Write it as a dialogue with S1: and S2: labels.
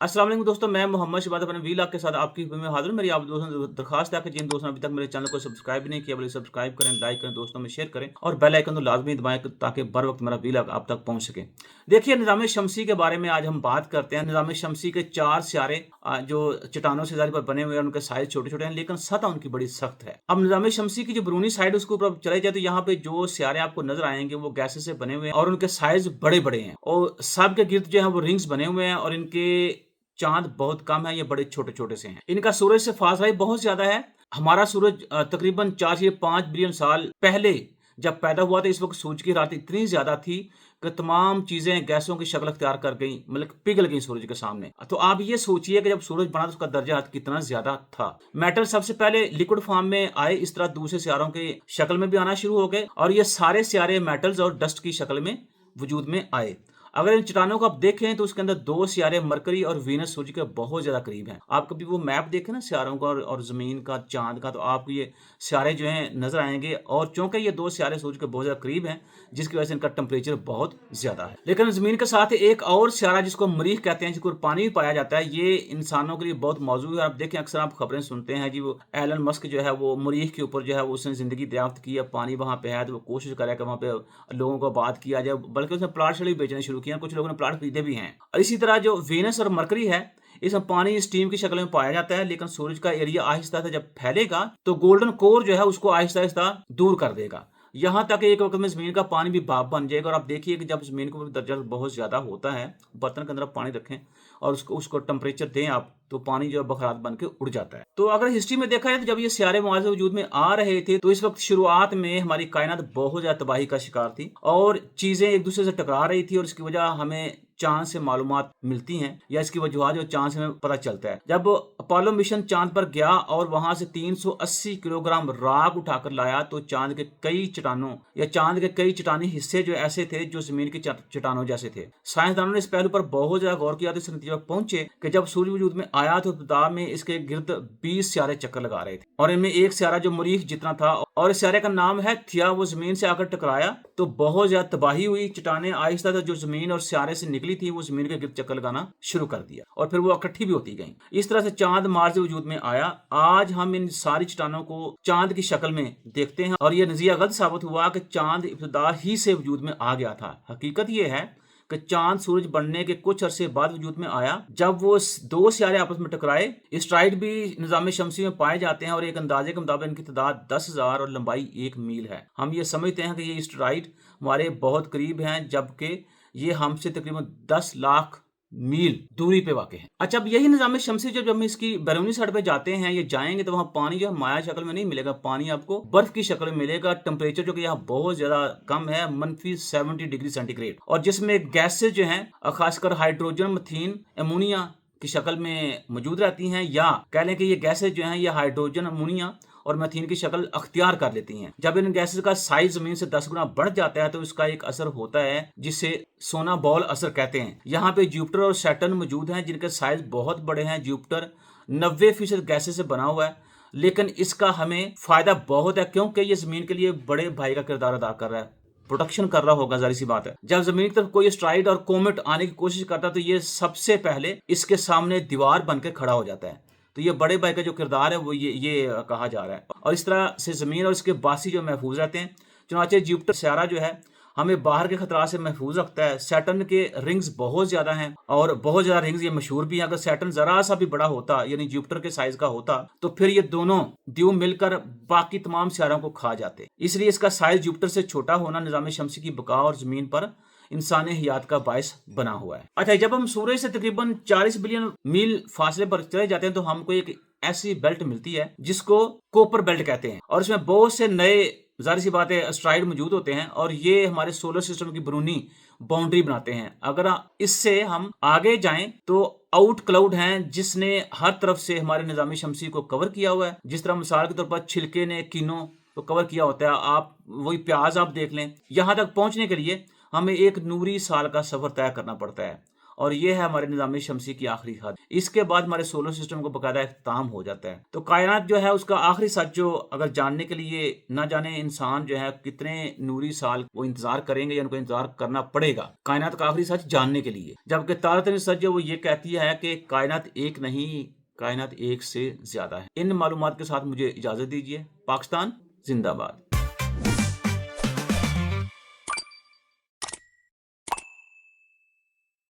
S1: अस्सलाम वालेकुम दोस्तों, मैं मोहम्मद शबाद अपने वीलॉग के साथ आपकी खिदमत में हाज़िर हूं। मेरी आप दोस्तों से दरखास्त है कि जिन दोस्तों ने अभी तक मेरे चैनल को सब्सक्राइब नहीं किया, प्लीज़ सब्सक्राइब करें, लाइक करें, दोस्तों में शेयर करें और बेल आइकन तो लाजमी दबाएं ताकि बर वक्त मेरा वीलॉग आप तक पहुंच सके। देखिए, निज़ाम शमसी के बारे में आज हम बात करते हैं। निज़ाम शमसी के 4 सितारे जो चट्टानों से ज़ाहिर पर बने हुए हैं, उनके साइज़ छोटे-छोटे हैं, लेकिन सतह उनकी बड़ी सख्त है। अब निज़ाम शमसी की जो बैरूनी साइड उसके ऊपर चले जाए तो यहाँ पे जो सितारे आपको नज़र आएँगे वो गैसें से बने हुए हैं और उनके साइज़ बड़े-बड़े हैं और सब के गिर्द जो है वो रिंग्स बने हुए हैं और इनके चाँद बहुत कम है, ये बड़े छोटे-छोटे से हैं। इनका सूरज से फासला भी बहुत ज़्यादा है। हमारा सूरज तकरीबन 4 से 5 बिलियन साल पहले जब पैदा हुआ था, इस वक़्त सूरज की रात इतनी ज़्यादा थी कि तमाम चीज़ें गैसों की शक्ल अख्तियार कर गईं, मतलब पिघल गईं सूरज के सामने। तो आप ये सोचिए कि जब सूरज बना तो उसका दर्जा कितना ज़्यादा था। मेटल सबसे पहले लिक्विड फॉर्म में आए, इस तरह दूसरे सितारों की शक्ल में भी आना शुरू हो गए और ये सारे सितारे मेटल्स और डस्ट की शक्ल में वजूद में आए। अगर इन चट्टानों को आप देखें तो उसके अंदर 2 सितारे मरकरी और वीनस सूरज के बहुत ज़्यादा करीब हैं। आप कभी वो मैप देखें ना सितारों का और ज़मीन का, चाँद का, तो आपको ये सितारे जो हैं नज़र आएँगे और चूँकि ये 2 सितारे सूरज के बहुत ज़्यादा करीब हैं, जिसकी वजह से इनका टेम्परेचर बहुत ज़्यादा है। लेकिन ज़मीन के साथ एक और सितारा जिसको मरीख कहते हैं, जिसको पानी भी पाया जाता है, ये इंसानों के लिए बहुत मौजूद है। आप देखें, अक्सर आप खबरें सुनते हैं जी, वो एलन मस्क जो है वो मरीख के ऊपर जो है वो उसने ज़िंदगी दरियाफ़्त की है, पानी वहाँ पे है, तो वो कोशिश कर रहा है कि वहाँ पे लोगों को आबाद किया जाए, बल्कि उसने प्लाट शेड भी बेचने शुरू किए हैं, कुछ लोगों ने प्लाट खरीदे भी हैं। और इसी तरह जो वीनस और मरकरी है, इसमें पानी स्टीम की शक्ल में पाया जाता है, लेकिन सूरज का एरिया आहिस्ता से जब फैलेगा तो गोल्डन कोर जो है उसको आहिस्ता-आहिस्ता दूर कर देगा। यहाँ तक एक वक़्त में ज़मीन का पानी भी भाप बन जाएगा और आप देखिए कि जब ज़मीन का दर्जा बहुत ज़्यादा होता है, बर्तन के अंदर आप पानी रखें और उसको उसको टेम्परेचर दें आप, तो पानी जो है बखरात बन के उड़ जाता है। तो अगर हिस्ट्री में देखा जाए तो जब ये सियारे मुआज़ वजूद में आ रहे थे, तो इस वक़्त शुरुआत में हमारी कायनात बहुत ज़्यादा तबाही का शिकार थी और चीज़ें एक-दूसरे से टकरा रही थी और इसकी वजह हमें चाँद से मालूमात मिलती हैं या इसकी वजूहात जो चाँद से हमें पता चलता है। जब अपोलो मिशन चाँद पर गया और वहाँ से 380 किलोग्राम राख उठाकर लाया, तो चाँद के कई चट्टानों या चाँद के कई चट्टानी हिस्से जो ऐसे थे जो ज़मीन के चट्टानों जैसे थे। साइंसदानों ने इस पहलू पर बहुत ज़्यादा गौर किया तो इस नतीजे पर पहुँचे कि जब सूर्य वजूद में आया तो इब्तिदा में इसके गिर्द 20 सियारे चक्कर लगा रहे थे और इनमें एक सियारा जो मरीख जितना था और इस सियारे का नाम है थिया। वो ज़मीन से आकर टकराया तो बहुत ज़्यादा तबाही हुई। चट्टानें आहिस्ता जो ज़मीन और सियारे से निकली थी वो ज़मीन के गिर्द चक्कर लगाना शुरू कर दिया और फिर वो इकट्ठी भी होती गई। इस तरह से चाँद मार्स से वजूद में आया। आज हम इन सारी चट्टानों को चाँद की शक्ल में देखते हैं और ये नज़रिया गलत साबित हुआ कि चाँद इब्तिदा ही से वजूद में आ गया था। हकीकत ये है कि चाँद सूरज बनने के कुछ अरसे बाद वजूद में आया, जब वो 2 सियारे आपस में टकराए। एस्टेरॉइड भी निज़ाम शमसी में पाए जाते हैं और एक अंदाजे के मुताबिक इनकी तादाद 10,000 और लंबाई 1 मील है। हम ये समझते हैं कि ये एस्टेरॉइड हमारे बहुत करीब हैं, जबकि ये हमसे तकरीबन 10 लाख मील दूरी पे वाक़ है। अच्छा, अब यही निज़ाम शमसी जब हम इसकी बैरूनी साइड पे जाते हैं, ये जाएँगे तो वहाँ पानी जो है माया शक्ल में नहीं मिलेगा, पानी आपको बर्फ़ की शक्ल में मिलेगा। टेम्परेचर जो कि यहाँ बहुत ज़्यादा कम है, -70 डिग्री सेंटीग्रेड, और जिसमें गैसेज़ जो हैं ख़ासकर हाइड्रोजन, मीथेन, अमोनिया की शक्ल में मौजूद रहती हैं, या कह लें कि ये गैसेज़ जो हैं ये हाइड्रोजन, अमोनिया और मीथेन की शक्ल अख्तियार कर लेती हैं। जब इन गैसेस का साइज ज़मीन से 10 गुना बढ़ जाता है तो इसका एक असर होता है जिसे सोना बॉल असर कहते हैं। यहाँ पे जुपिटर और सैटर्न मौजूद हैं जिनके साइज बहुत बड़े हैं। जुपिटर 90% गैसेस से बना हुआ है, लेकिन इसका हमें फायदा बहुत है क्योंकि ये ज़मीन के लिए बड़े भाई का किरदार अदा कर रहा है, प्रोटेक्शन कर रहा होगा, ज़ाहिर सी बात है। जब ज़मीन की तरफ कोई एस्टेरॉइड और कोमेट आने की कोशिश करता है तो ये सबसे पहले इसके सामने दीवार बन के खड़ा हो जाता है। तो ये बड़े भाई का जो किरदार है वो ये कहा जा रहा है और इस तरह से ज़मीन और इसके बासी जो महफूज रहते हैं। चुनांचे जुपिटर सियारा जो है हमें बाहर के खतरा से महफूज रखता है। सैटर्न के रिंग्स बहुत ज़्यादा हैं और बहुत ज़्यादा रिंग्स ये मशहूर भी हैं। अगर सैटर्न ज़रा सा भी बड़ा होता, यानी जुपिटर के साइज़ का होता, तो फिर ये दोनों द्वीप मिलकर बाकी तमाम सियारों को खा जाते। इसलिए इसका साइज़ जुपिटर से छोटा होना निज़ाम शमसी की बका और ज़मीन पर इंसानी हयात का बायस बना हुआ है। अच्छा, जब हम सूरज से तकरीबन 40 बिलियन मील फासले पर चले जाते हैं तो हमको एक ऐसी बेल्ट मिलती है जिसको कोपर बेल्ट कहते हैं और इसमें बहुत से नए, ज़ाहिर सी बात है, एस्टेरॉइड मौजूद होते हैं और ये हमारे सोलर सिस्टम की बैरूनी बाउंड्री बनाते हैं। अगर इससे हम आगे जाएं तो आउट क्लाउड हैं जिसने हर तरफ से हमारे निज़ाम शमसी को कवर किया हुआ है। जिस तरह मिसाल के तौर पर छिलके ने कीनों को कवर किया होता है, आप वही प्याज आप देख लें। यहाँ तक पहुँचने के लिए हमें एक नूरी साल का सफ़र तय करना पड़ता है और ये है हमारे निज़ाम शमसी की आखिरी हद। इसके बाद हमारे सोलर सिस्टम को बाकायदा इख्तिताम हो जाता है। तो कायनात जो है उसका आखिरी सच जो अगर जानने के लिए ना जाने इंसान जो है कितने नूरी साल वो इंतजार करेंगे या उनको इंतजार करना पड़ेगा कायनात का आखिरी सच जानने के लिए। जबकि तारातनी सच जो वो ये कहती है कि कायनात एक नहीं, कायनात एक से ज्यादा है। इन मालूमात के साथ मुझे इजाजत दीजिए। पाकिस्तान जिंदाबाद।